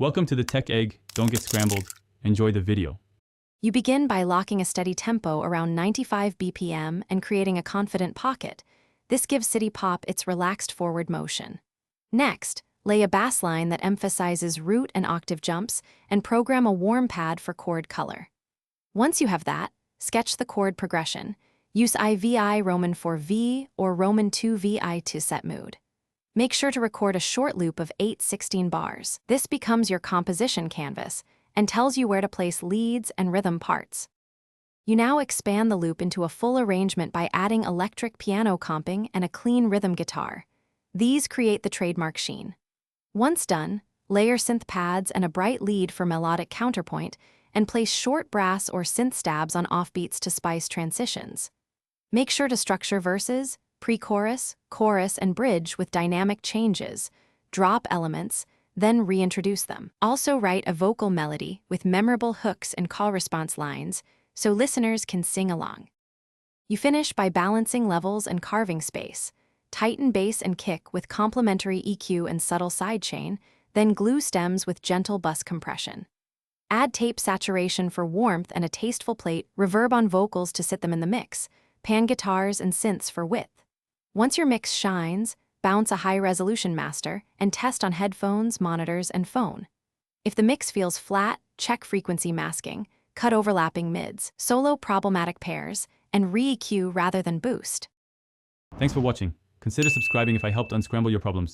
Welcome to the Tech Egg. Don't get scrambled. Enjoy the video. You begin by locking a steady tempo around 95 BPM and creating a confident pocket. This gives City Pop its relaxed forward motion. Next, lay a bass line that emphasizes root and octave jumps and program a warm pad for chord color. Once you have that, sketch the chord progression. Use IVI Roman 4V or Roman 2VI to set mood. Make sure to record a short loop of 8/16 bars. This becomes your composition canvas and tells you where to place leads and rhythm parts. You now expand the loop into a full arrangement by adding electric piano comping and a clean rhythm guitar. These create the trademark sheen. Once done, layer synth pads and a bright lead for melodic counterpoint and place short brass or synth stabs on offbeats to spice transitions. Make sure to structure verses, pre-chorus, chorus, and bridge with dynamic changes, drop elements, then reintroduce them. Also write a vocal melody with memorable hooks and call response lines so listeners can sing along. You finish by balancing levels and carving space. Tighten bass and kick with complementary EQ and subtle sidechain, then glue stems with gentle bus compression. Add tape saturation for warmth and a tasteful plate, reverb on vocals to sit them in the mix, pan guitars and synths for width. Once your mix shines, bounce a high-resolution master and test on headphones, monitors, and phone. If the mix feels flat, check frequency masking, cut overlapping mids, solo problematic pairs, and re-EQ rather than boost. Thanks for watching. Consider subscribing if I helped unscramble your problems.